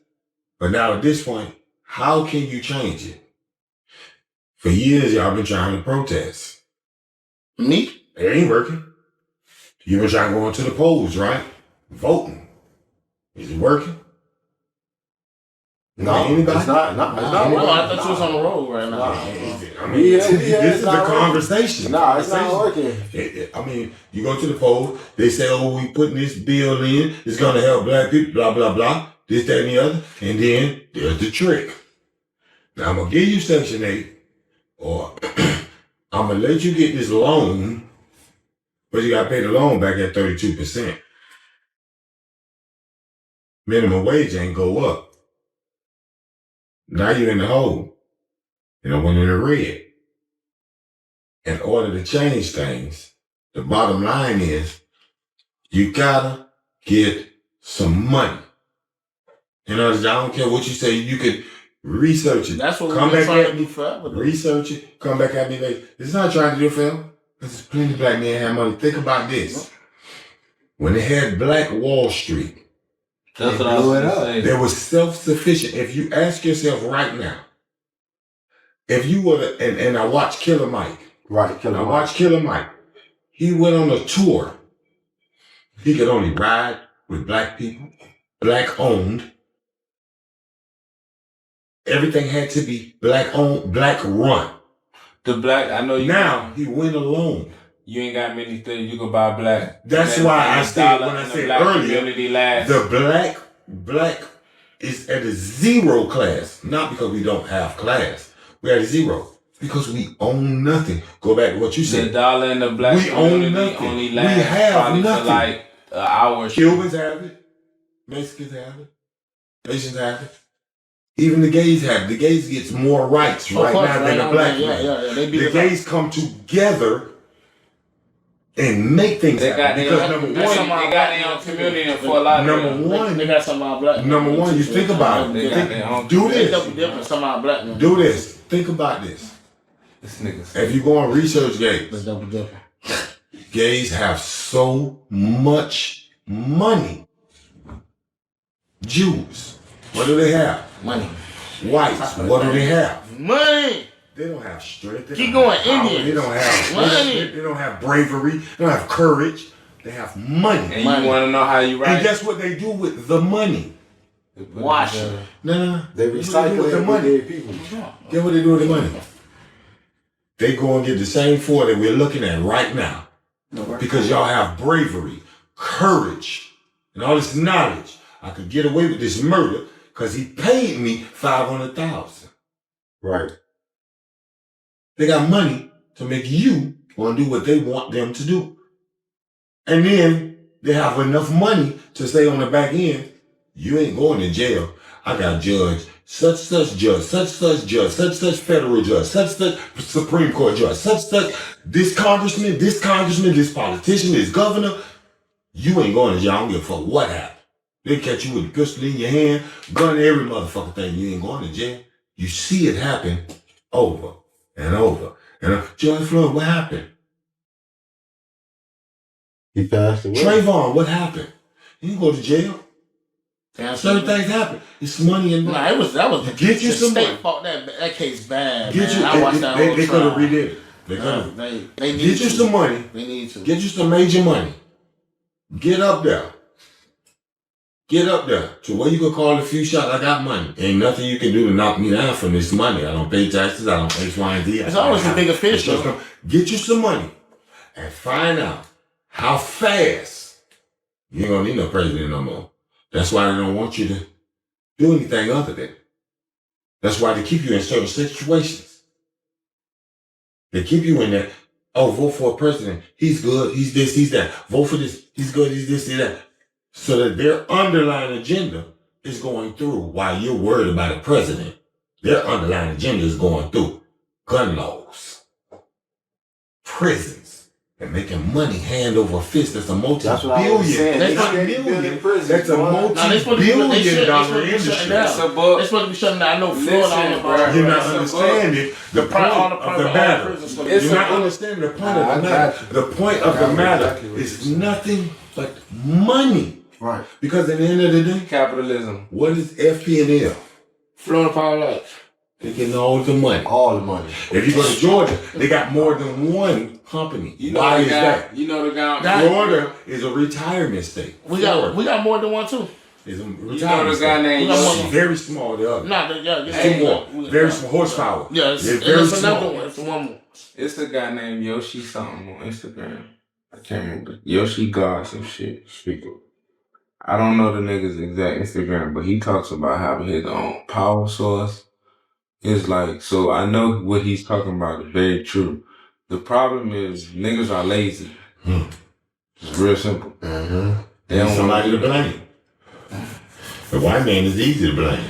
But now at this point, how can you change it? For years, y'all been trying to protest. Me? It ain't working. You been trying to go into the polls, right? Voting. Is it working? No, it's not. No, it's not. No, I thought you was on the road right now. I mean, this is the conversation. No, it's not working. I mean, you go to the poll, they say, oh, we putting this bill in, it's going to help black people, blah, blah, blah, this, that, and the other. And then there's the trick. Now, I'm going to give you Section 8, or I'm going to let you get this loan, but you got to pay the loan back at 32%. Minimum wage ain't go up. Now you're in the hole. And I went in the red. In order to change things, the bottom line is you gotta get some money. You know, I don't care what you say, you can research it. That's what we've been trying to do forever. Research it, come back at me later. It's not trying to do it forever. There's plenty of black men have money. Think about this. When they had Black Wall Street, that's what I was going to say. They were self-sufficient. If you ask yourself right now, if you were to, and I watched Killer Mike. Right, I watched Killer Mike. He went on a tour. He could only ride with black people, black owned. everything had to be black owned, black run. The black, I know you. Now he went alone. You ain't got many things you can buy black. That's why I said when I said earlier, the black is at a zero class. Not because we don't have class. We're at a zero. Because we own nothing. Go back to what you said. The dollar in the black we own nothing. Only we have nothing. For like an hour. Cubans have it. Mexicans have it. Asians have it. Even the gays have it. The gays gets more rights now than the black man. The gays come together and make things happen. Because number one, they got their own community for a lot of number one, they got some of our black men. Number one, you think about it. Do this. Some of our black men. Do this. Think about this. If you go and research gays, gays have so much money. Jews, what do they have? Money. Whites, what do they have? Money. They don't have strength. Keep going, Indians. They don't have money. They don't have bravery. They don't have courage. They have money. And you want to know how you write? And guess what they do with the money? Wash it. No. They recycle the money. People. Guess what they do with the money? They go and get the same four that we're looking at right now. Because y'all have bravery, courage, and all this knowledge. I could get away with this murder because he paid me $500,000. Right. They got money to make you want to do what they want them to do. And then they have enough money to say on the back end, you ain't going to jail. I got judge, such judge, such federal judge, such Supreme Court judge, such this congressman, this politician, this governor. You ain't going to jail. I don't give a fuck what happened. They catch you with a pistol in your hand, gun every motherfucking thing. You ain't going to jail. You see it happen over and over. And Judge Floyd, what happened? He passed away. Trayvon, what happened? He didn't go to jail. Certain things happen. It's money and money. Nah, that was get you some state fought that case bad. Get man. you. I watched that They could have redid it. They could have. They need get you some money. They need to get you some major money. Get up there. Get up there to where you can call a few shots. I got money. Ain't nothing you can do to knock me down from this money. I don't pay taxes. I don't X, Y, and Z. It's always a bigger fish. Get you some money and find out how fast you ain't gonna need no president no more. That's why they don't want you to do anything other than. That's why they keep you in certain situations. They keep you in that. Oh, vote for a president. He's good. He's this. He's that. Vote for this. He's good. He's this. He's that. So that their underlying agenda is going through while you're worried about a president. Their underlying agenda is going through gun laws, prisons, and making money hand over fist. That's a multi-billion. That's a multi-billion dollar industry. They're supposed to be shutting down. I know Florida. You're not understanding the point of the matter. You're not understanding the point of the matter. The point of the matter is nothing but money. Right. Because at the end of the day, capitalism. What is FP&L? Florida Power Lights. They getting all the money. All the money. If you go to Georgia, they got more than one company. Why is that? You know the guy. Florida is a retirement state. We got more than one too. It's a retirement you know the guy named Yoshi. Very small. The other. Two more. Very small horsepower. Yeah, it's another one. It's one more. It's a guy named Yoshi something on Instagram. I can't remember. Yoshi God some shit. I don't know the nigga's exact Instagram, but he talks about having his own power source. It's like, so I know what he's talking about is very true. The problem is niggas are lazy. It's real simple. Mm-hmm. They don't want somebody to blame. The white man is easy to blame.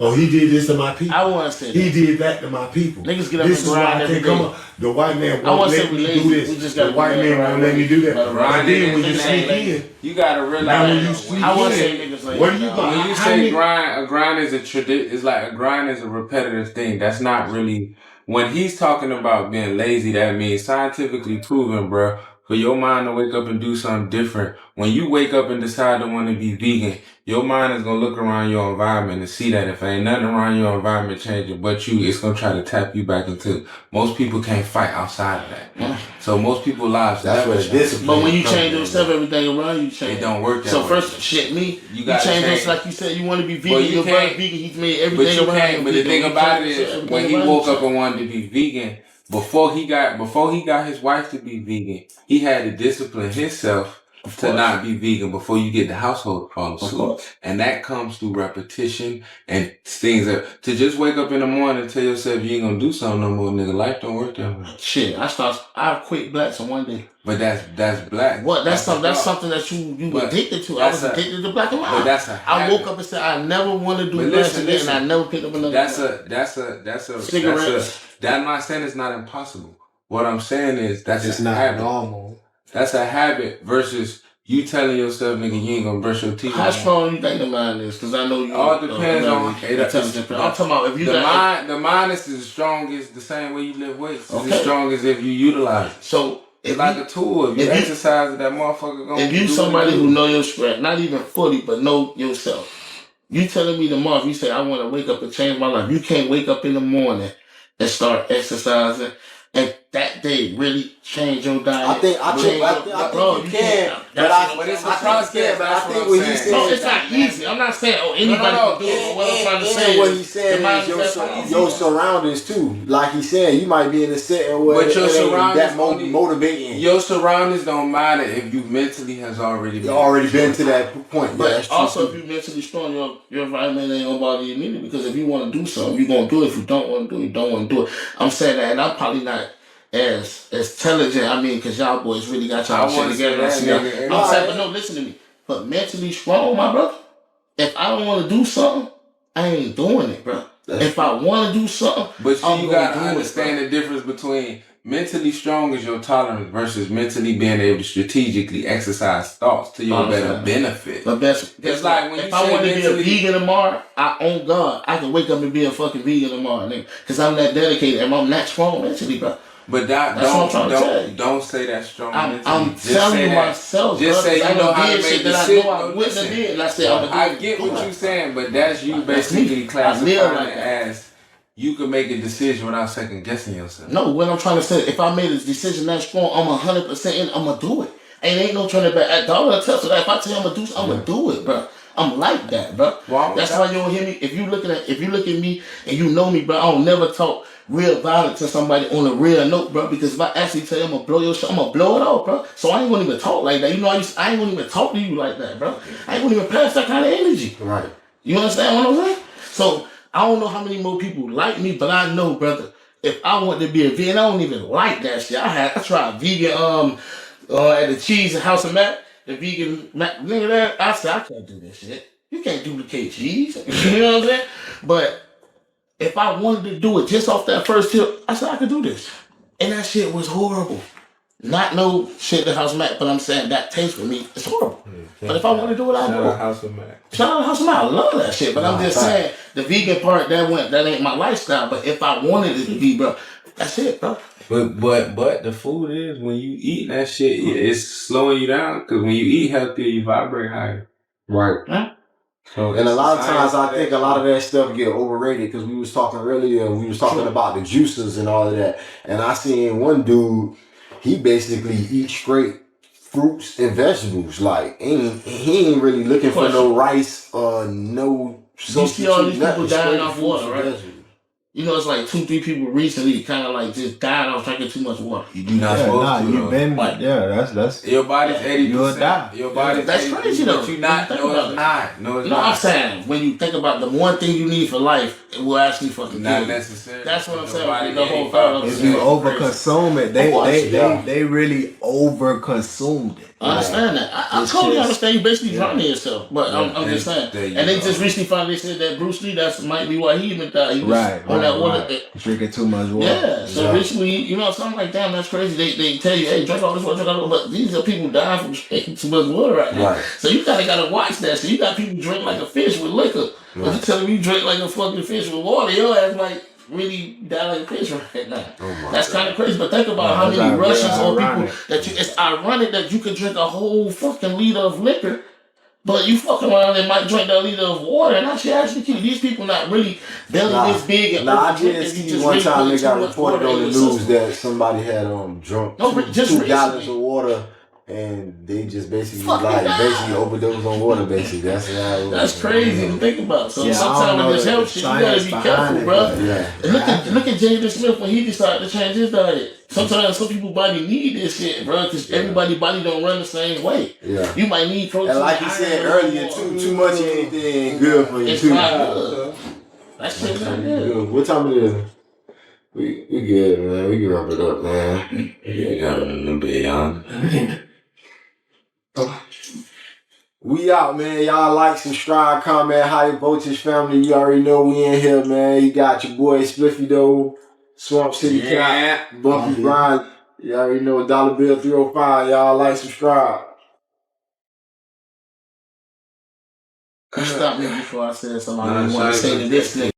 Oh, he did this to my people. I want to say he did that to my people. Niggas get up this and grind every day. The white man won't let me do this. The white man won't let me do that. But then when you sneak in, you gotta realize. I want to say niggas like what do you got? When you say grind, a grind is it's like a grind is a repetitive thing. That's not really. When he's talking about being lazy, that means scientifically proven, bro. For your mind to wake up and do something different. When you wake up and decide to want to be vegan, your mind is gonna look around your environment and see that if ain't nothing around your environment changing but you, it's gonna try to tap you back into. Most people can't fight outside of that. So most people's lives. That's what it is. But when you change yourself, everything around you change. It don't work that so way. First, shit, me. You change yourself like you said. You want to be vegan. Well, you your brother can't. vegan. He's made everything But you around can't. But the thing about it is, when he woke up and wanted to be vegan, before he got his wife to be vegan, he had to discipline himself to not be vegan before you get the household to fall asleep. And that comes through repetition and things that to just wake up in the morning and tell yourself you ain't gonna do something no more, nigga. Life don't work that way. Shit, I quit blacks in one day. But that's black. What? That's something that you addicted to. I was addicted to black and white. But that's a habit. I woke up and said I never want to do blacks again, and I never picked up another. That's a cigarettes. I'm not saying it's not impossible. What I'm saying is that's It's a not habit. normal. That's a habit versus you telling yourself, nigga, you ain't gonna brush your teeth. How strong you think the mind is? Because I know you. All depends on. I'm talking about if you the mind is as strong as the same way you lift weights. It's as strong as if you utilize it. So it's like a tool. If you exercise it, that motherfucker gonna. If you somebody who know your strength, not even fully, but know yourself. You telling me tomorrow, if you say I want to wake up and change my life, you can't wake up in the morning and start exercising. And that day really change your diet. I think you can. But it's a process. But I think what he said. No, it's not easy. I'm not saying anybody can do it. But what I'm trying to say is what he said is your surroundings too. Like he said, you might be in a setting where but your surroundings that motivating. Your surroundings don't matter if you mentally has already been to that point. But also, if you mentally strong, your environment ain't gonna bother you neither. Because if you want to do something, you're gonna do it. If you don't want to do it, you don't want to do it. I'm saying that, and I'm probably not as intelligent. I mean, because y'all boys really got y'all shit together. I'm saying, but no, listen to me. But mentally strong, my brother. If I don't want to do something, I ain't doing it, bro. If I want to do something, but you gotta understand the difference between mentally strong is your tolerance versus mentally being able to strategically exercise thoughts to your better benefit. But that's like when if I want to be a vegan tomorrow, on God, I can wake up and be a fucking vegan tomorrow, nigga. Because I'm that dedicated and I'm that strong mentally, bro. But don't say that strong mentally. I'm telling myself, just say you know how to make decisions. I wouldn't have did, and I said I get what you're saying, but that's you basically classifying it as you can make a decision without second guessing yourself. No, what I'm trying to say, if I made a decision that strong, I'm 100% in. I'm gonna do it. Ain't no turning back. At dollar test that if I tell you I'm gonna do something, I'm gonna do it, bro. I'm like that, bro. That's why you don't hear me. If you look at me and you know me, bro, I don't never talk real violent to somebody on a real note, bro. Because if I actually tell you I'm gonna blow your shit, I'm gonna blow it off, bro. So I ain't gonna even talk like that. You know, I ain't gonna even talk to you like that, bro. I ain't gonna even pass that kind of energy. Right. You understand what I'm saying? So I don't know how many more people like me, but I know, brother, if I want to be a vegan, I don't even like that shit. I tried vegan at the cheese and House of Mac, the vegan Mac, nigga that I said I can't do this shit. You can't duplicate cheese. You know what I'm saying? But if I wanted to do it just off that first tip, I said I could do this. And that shit was horrible. Not no shit that House of Mac, but I'm saying that taste for me is horrible. But if I want to do it, I'll do it. Shout out House of Mac. Shout out House of Mac. I love that shit. But I'm just saying, the vegan part, that ain't my lifestyle. But if I wanted it to be, bro, that's it, bro. But the food is, when you eat that shit, it's slowing you down. Because when you eat healthier, you vibrate higher. Right. Huh? So, and a lot of times I think a lot of that stuff get overrated because we was talking earlier, we was talking about the juices and all of that. And I seen one dude, he basically eats straight fruits and vegetables. Like, he ain't really looking for no rice or no substitute. You see all these people dying off fruits water, and right? vegetables. You know, it's like 2-3 people recently kind of like just died off drinking too much water. You do not supposed to. You've been like, that's your body's 80%. You'll die. Your body's that's 80%, crazy though. But you not. No, it's not. No, it's not. I'm saying when you think about the one thing you need for life, it will actually fucking not kill you. necessarily. That's what I'm saying. Nobody The whole problem. If you overconsume it, they really overconsumed it. I understand that. I totally understand. You basically drowning yourself. But I'm just saying. And they just recently finally said that Bruce Lee, that might be why he even died. He was on that water. Drinking too much water. Yeah. So recently, you know, something like that, that's crazy. They tell you, hey, drink all this water, drink all this water. But these are people dying from drinking too much water right now. Right. So you gotta watch that. So you got people drink like a fish with liquor. But you telling me you drink like a fucking fish with water, your ass like really die like a fish right now. That's kind of crazy. But think about how many Russians or people that you. It's ironic that you can drink a whole fucking liter of liquor, But you fuck around and might drink that liter of water, and I should actually keep these people not really belly this big. And I did see one time they got reported on the news that somebody had drunk 2 gallons of water, and they just basically overdosed on water. Basically, that's how it was. That's crazy to think about. So sometimes with this health shit, you gotta be careful, bro. And look at Jaden Smith when he decided to change his diet. Sometimes some people's body need this shit, bro, because everybody's body don't run the same way. Yeah. You might need protein. And like you said earlier, too much of anything ain't good for you, it's too. not good. That shit's not good. What time it is? We good, man. We can wrap it up, man. We got a little bit, y'all. We out, man. Y'all like, subscribe, comment, Higher Voltage family. You already know we in here, man. You got your boy Spliffy though, Swamp City Cat, Bucky Brian. You already know $1 bill 305. Y'all like, subscribe. Stop me before I said something I didn't want to say to this nigga.